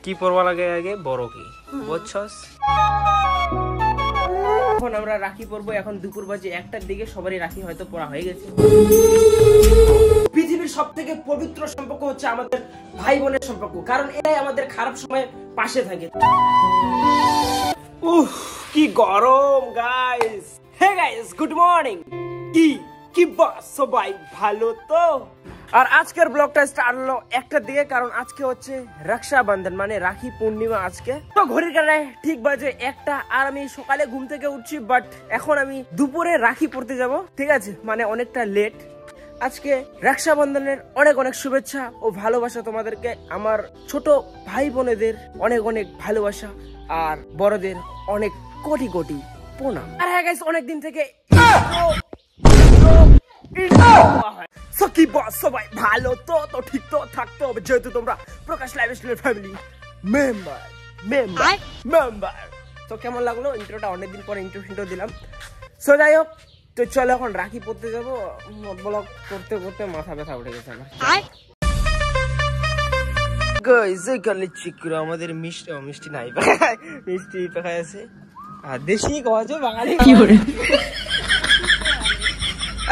কি পরবা লাগে আগে বড় কি বুঝছস। এখন আমরা রাখি পরবো, এখন দুপুর বাজে 1টার দিকে, সবারই রাখি হয়তো পরা হয়ে গেছে। পৃথিবীর সবথেকে পবিত্র সম্পর্ক হচ্ছে আমাদের ভাই বোনের সম্পর্ক, কারণ এরাই আমাদের খারাপ সময়ে পাশে থাকে। উফ কি গরম guys. Hey guys good morning. কি বাস সবাই ভালো তো? আর আজকের ব্লগটা স্টার্ট হলো 1টার দিকে, কারণ আজকে হচ্ছে রক্ষাবন্ধন মানে রাখি পূর্ণিমা। আজকে তো ঘড়ির কাঁটায় ঠিক বাজে 1টা, আর আমি সকালে ঘুম থেকে উঠছি, বাট এখন আমি দুপুরে রাখি পড়তে যাব, ঠিক আছে, মানে অনেকটা লেট। আজকে রক্ষাবন্ধনের অনেক অনেক শুভেচ্ছা ও ভালোবাসা তোমাদেরকে, আমার ছোট ভাই বোনেদের অনেক অনেক ভালোবাসা, আর বড়দের অনেক কোটি কোটি প্রণাম। আর হ্যাঁ গাইস, অনেকদিন থেকে সবাই ভালো তো ঠিক তো থাকতে হবে, যেহেতু তোমরা প্রকাশ লাইফস্টাইলের ফ্যামিলি মেম্বার। তো কেমন লাগলো ইন্ট্রোটা? অনেকদিন পর ইন্ট্রো দিলাম। সো যাই হোক, তো চলো এখন রাখি পড়তে যাবো। ব্লগ করতে করতে মাথা ব্যথা উঠে গেছে আমার। গাইস এখানে চিকুরা আমাদের মিষ্টি নাই মিষ্টি পাখায় আছে, আর দেশি কওয়াছে বাঙালি কি করে।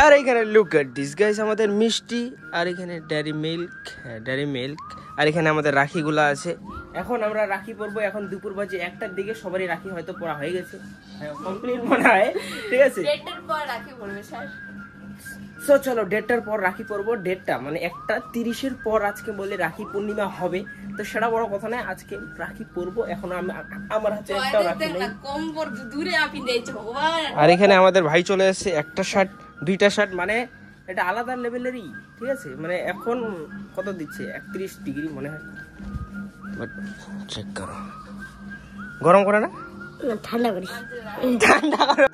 আর এখানে লুক এট দিস গাইস আমাদের মিষ্টি, আর এখানে ডেয়ারি মিল্ক, আর এখানে আমাদের রাখিগুলো আছে। এখন আমরা রাখি পরবো, এখন দুপুর বাজে 1টার দিকে, সবারই রাখি হয়তো পরা হয়ে গেছে, কমপ্লিট মনে হয়, ঠিক আছে। 1টার পর রাখি পরবে স্যার। সো চলো 1টার পর রাখি পরবো, 1টা মানে 1:30 পর আজকে বলে রাখি পূর্ণিমা হবে, তো সেটা বড় কথা নয়, আজকে রাখি পরবো। এখন আমার হাতে একটা রাখি নেই, আর এখানে আমাদের ভাই চলে এসেছে, একটা শার্ট 2টা শার্ট, মানে এটা আলাদা লেভেলেরই, ঠিক আছে। মানে এখন কত দিচ্ছে 31 ডিগ্রি মনে হয়, বাট চেক করো, গরম করে না ঠান্ডা করি, ঠান্ডা করো।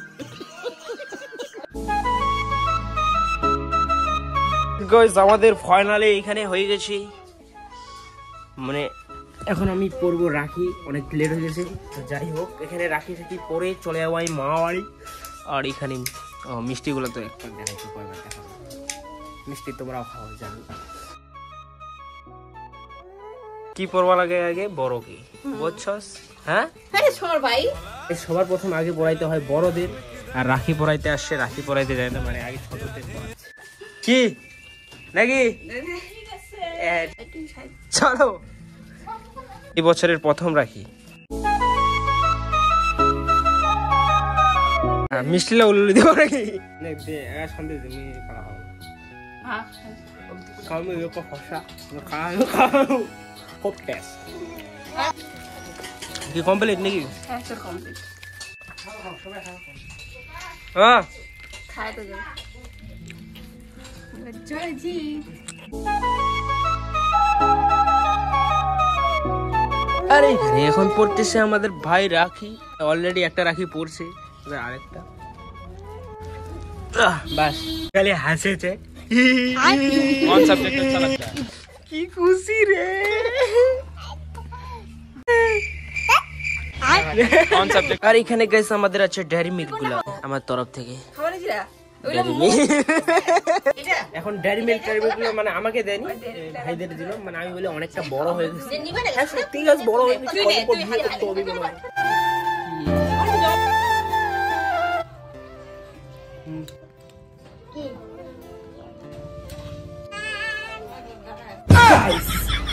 গাইস আমাদের ফাইনালি এখানে হয়ে গেছে, মানে এখন আমি পরবো রাখি, অনেক লেট হয়ে গেছে। তো যাই হোক, এখানে রাখি পরে চলে যাবো আমি মা বাড়ি। আর এখানে মিষ্টিগুলো তো একটা দেখাইতে পারবে, মিষ্টি তোমরাও খাওয়া জানো। কি পরবা লাগে আগে বড় কি বুঝছস। হ্যাঁ সবার প্রথম আগে পড়াইতে হয় বড়দের, আর রাখি পড়াইতে আসছে, রাখি পড়াইতে যায় না, মানে আগে ছোটদের পড়াচ্ছে কি নাকি। চলো এই বছরের প্রথম রাখি। মিষ্টিলা উলুলি দিব নাকি সন্দেশ কি কমপ্লিট নাকি? হ্যাঁ আরে এখন পড়তেছে আমাদের ভাই রাখি, অলরেডি একটা রাখি পড়ছে, আরেকটা বাস খালি হাসেছে। কোন সাবজেক্ট अच्छा लगता है? কি খুশি রে। কোন সাবজেক্ট? আর এখানে গাইস আমাদের আছে ডেয়ারি মিল্ক গুলো আমার তরফ থেকে। এখন ডেয়ারি মিল্ক গুলো মানে আমাকে দেয়নি, ভাইদের দিল, মানে আমি বলে অনেকটা বড় হয়ে গেছে। হ্যাঁ সত্যি গাছ বড় হয়ে গেছে,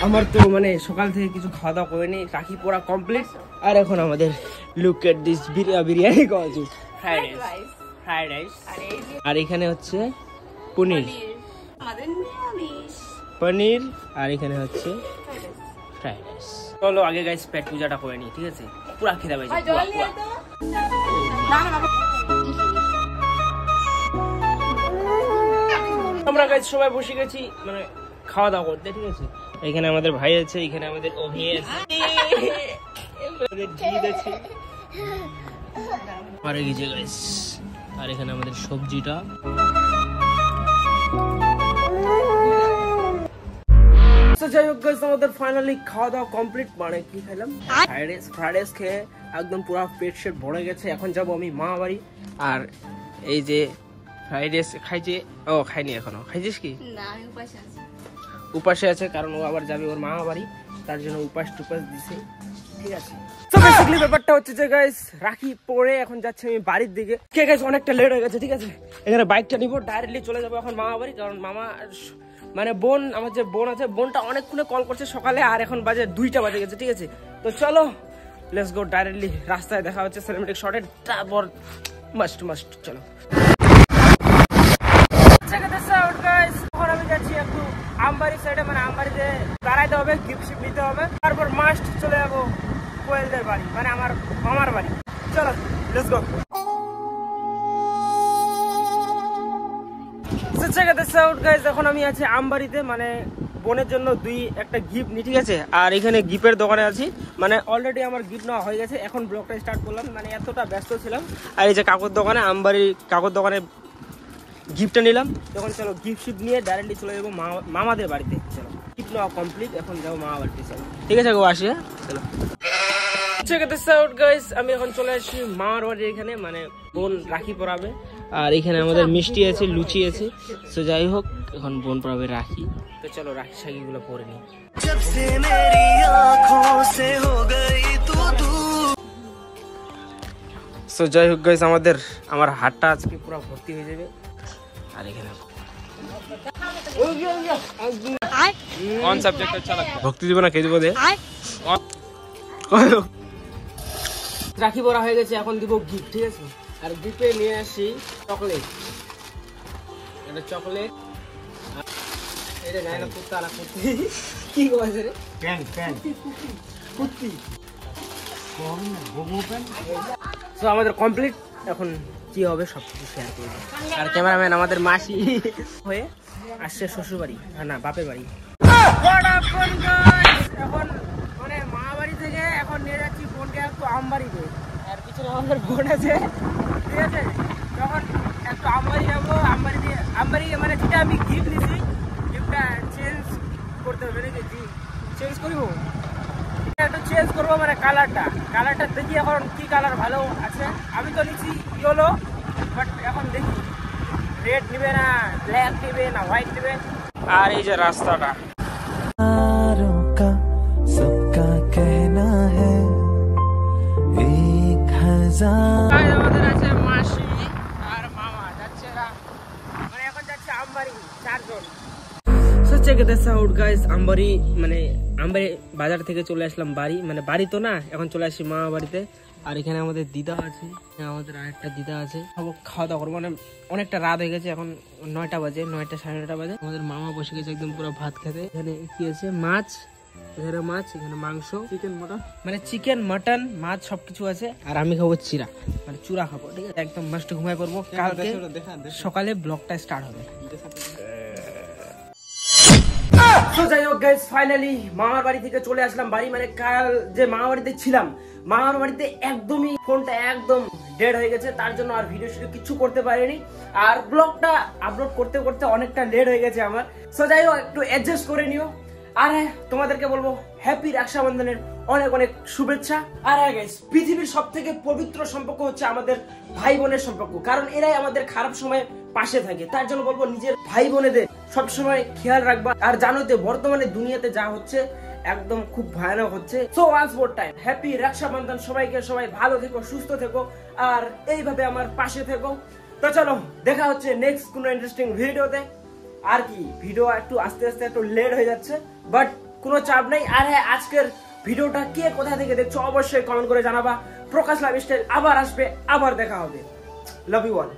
আমার তো মানে সকাল থেকে কিছু খাওয়া দাওয়া করিনি, রাখি পড়া কমপ্লিট। আর এখন আমাদের লুক এট দিস বিরিয়ানি খাওয়াচ্ছি, ফ্রাইড রাইস, আর এখানে হচ্ছে পনির, আর এখানে হচ্ছে ফ্রাইড রাইস। চলো আগে গাইস পেট পূজাটা করে নি, ঠিক আছে, পুরা খিদা পেয়েছে। আমরা গাইস সবাই বসে গেছি মানে খাওয়া দাওয়া করতে, ঠিক আছে। এখানে আমাদের ভাই আছে, এখানে আমাদের অভি আছে, আর এখানে আমাদের সবজিটা। যাই হোক গাইস আমাদের ফাইনালি খাওয়া দাওয়া কমপ্লিট, মানে কি খেলাম ফ্রাইড রাইস খেয়ে একদম পুরো পেট শেট ভরে গেছে। এখন যাবো আমি মা বাড়ি, আর এই যে ফ্রাইড রাইস খাইছে, ও খাইনি এখনো, খাইছিস কি? না আমি উপাসে আছি, কারণ ও আবার যাবে ওর মামা বাড়ি। তার জন্য উপাস টুপাস দিছে, ঠিক আছে। তো বেসিক্যালি ব্যাপারটা হচ্ছে যে গাইস রাখি পরে এখন যাচ্ছে আমি বাড়ির দিকে। কে গাইস অনেকটা লেট হয়ে গেছে, ঠিক আছে। এখানে বাইকটা নিব, ডাইরেক্টলি চলে যাবো এখন মামা বাড়ি, কারণ মামা মানে বোন, আমার যে বোন আছে, বোনটা অনেকক্ষণে কল করছে সকালে, আর এখন বাজে 2টা বাজে গেছে, ঠিক আছে। তো চলো লেটস গো, ডাইরেক্টলি রাস্তায় দেখা হচ্ছে সিনেমেটিক শটে, তারপর মাস্ট চলো। এখন আমি যাচ্ছি একটু আমবাড়ি সাইডে, মানে আমবাড়িতে দাঁড়াইতে হবে, গিফট শিফট নিতে হবে, তারপর মাস্ট চলে যাবো কোয়েলদের বাড়ি, মানে আমার মামার বাড়ি। চলো লেটস গো। এখন আমি আছি আমবাড়িতে, মানে বোনের জন্য একটা গিফট নি, ঠিক আছে। আর এখানে গিফটের দোকানে আছি, মানে অলরেডি আমার গিফট নেওয়া হয়ে গেছে, এখন ব্লগটা স্টার্ট করলাম, মানে এতটা ব্যস্ত ছিলাম। আর এই যে কাকুর দোকানে, আমবাড়ির কাকুর দোকানে গিফটটা নিলাম, তখন চলো গিফট শিফট নিয়ে ডাইরেক্টলি চলে যাবো মামাদের বাড়িতে। চলো গিফট নেওয়া কমপ্লিট, এখন যাবো মামা বাড়িতে, চলো ঠিক আছে গো, আসি, চলো। আমি এখন চলে আসছি মামার বাড়ির এখানে, মানে বোন রাখি পরাবে, আর এখানে আমাদের মিষ্টি আছে, লুচি আছে। তো যাই হোক, এখন বোন পরাবে রাখি, তো চলো রাখি শাখি গুলো পরে নি। তো যাই হোক গাইস, আমার হাতটা আজকে পুরো ভর্তি হয়ে যাবে। আর এখানে কোন সাবজেক্ট अच्छा लगता है? ভক্তি দিব না কে দিব দে? রাখি পরা হয়ে গেছে, এখন দিব গিফট, ঠিক আছে। আর গিফটে নিয়ে আসি চকলেট, এটা চকলেট, এটা নাই না কুত্তা না কুত্তি, কি কইছে রে? পেন কুত্তি কোন গোগো পেন। সো আমাদের কমপ্লিট, এখন কি হবে সবকিছু শেয়ার করব। আর ক্যামেরাম্যান আমাদের মাসি হয়ে আসছে শ্বশুর বাড়ি, না বাপের বাড়ি। এখন মানে মা বাড়ি থেকে এখন নিয়ে যাচ্ছি বোনকে একটু আমবাড়িতে, আর পিছনে আমাদের বোন আছে, ঠিক আছে। তখন একটু আমবাড়ি যাবো, আমবাড়ি মানে যেটা আমি গিফট নিছি, গিফটটা চেঞ্জ করতে হবে নাকি, চেঞ্জ করবো, একটু চেঞ্জ করবো, মানে কালারটা দেখি এখন কি কালার ভালো আছে। আমি তো নিচ্ছি ইয়েলো, বাট এখন দেখি রেড নিবে না ব্ল্যাক নিবে না হোয়াইট নিবে। আর এই যে রাস্তাটা, আমাদের আছে মাসি আর মামা, যাচ্ছে মানে এখন যাচ্ছে আমবাড়ি, 4 জন। আমবাড়ি মানে আমবাড়ি বাজার থেকে চলে আসলাম বাড়ি, মানে বাড়ি তো না, এখন চলে আসি মামা বাড়িতে। আর এখানে আমাদের দিদা আছে, আমাদের আরেকটা দিদা আছে, খাওয়া দাওয়া করবো, মানে অনেকটা রাত হয়ে গেছে, এখন 9টা বাজে, 9টা সাড়ে 9টা বাজে। আমাদের মামা বসে গেছে একদম পুরো ভাত খেতে। এখানে কি আছে, মাছ, এখানে মাছ, এখানে মাংস, চিকেন মটন, মানে চিকেন মটন মাছ সবকিছু আছে। আর আমি খাবো চিরা, মানে চূড়া খাবো, ঠিক আছে। একদম মাস্ট ঘুমায় পড়বো, কালকে সকালে ব্লগটা স্টার্ট হবে। তো যাই হোক গাইস, ফাইনালি মামার বাড়ি থেকে চলে আসলাম বাড়ি, মানে কাল যে মামার বাড়িতে ছিলাম, মামার বাড়িতে একদমই ফোনটা একদম ডেড হয়ে গেছে, তার জন্য আর ভিডিও কিছু করতে পারিনি, আর ব্লগটা আপলোড করতে করতে অনেকটা লেট হয়ে গেছে আমার। সো যাই হোক, একটু অ্যাডজাস্ট করে নিও। আর হ্যাঁ, তোমাদেরকে বলবো হ্যাপি রক্ষাবন্ধনের অনেক অনেক শুভেচ্ছা। আর হ্যাঁ গাইস, পৃথিবীর সব থেকে পবিত্র সম্পর্ক হচ্ছে আমাদের ভাই বোনের সম্পর্ক, কারণ এরাই আমাদের খারাপ সময় পাশে থাকে। তার জন্য বলবো নিজের ভাই বোনেদের সবসময় খেয়াল রাখবা। আর জানো তো বর্তমানে দুনিয়াতে যা হচ্ছে একদম খুব ভয়ানক হচ্ছে। So once more time happy Raksha Bandhan সবাইকে, সবাই ভালো থেকো, সুস্থ থেকো, আর এইভাবে আমার পাশে থেকো। তো চলো দেখা হচ্ছে নেক্সট কোনো ইন্টারেস্টিং ভিডিওতে। আর কি ভিডিও একটু আস্তে আস্তে একটু লেট হয়ে যাচ্ছে, বাট কোনো চাপ নেই। আর হ্যাঁ, আজকের ভিডিওটা কে কোথা থেকে দেখছো অবশ্যই কমেন্ট করে জানাবা। প্রকাশ লাইফস্টাইল আবার আসবে, আবার দেখা হবে। Love you all.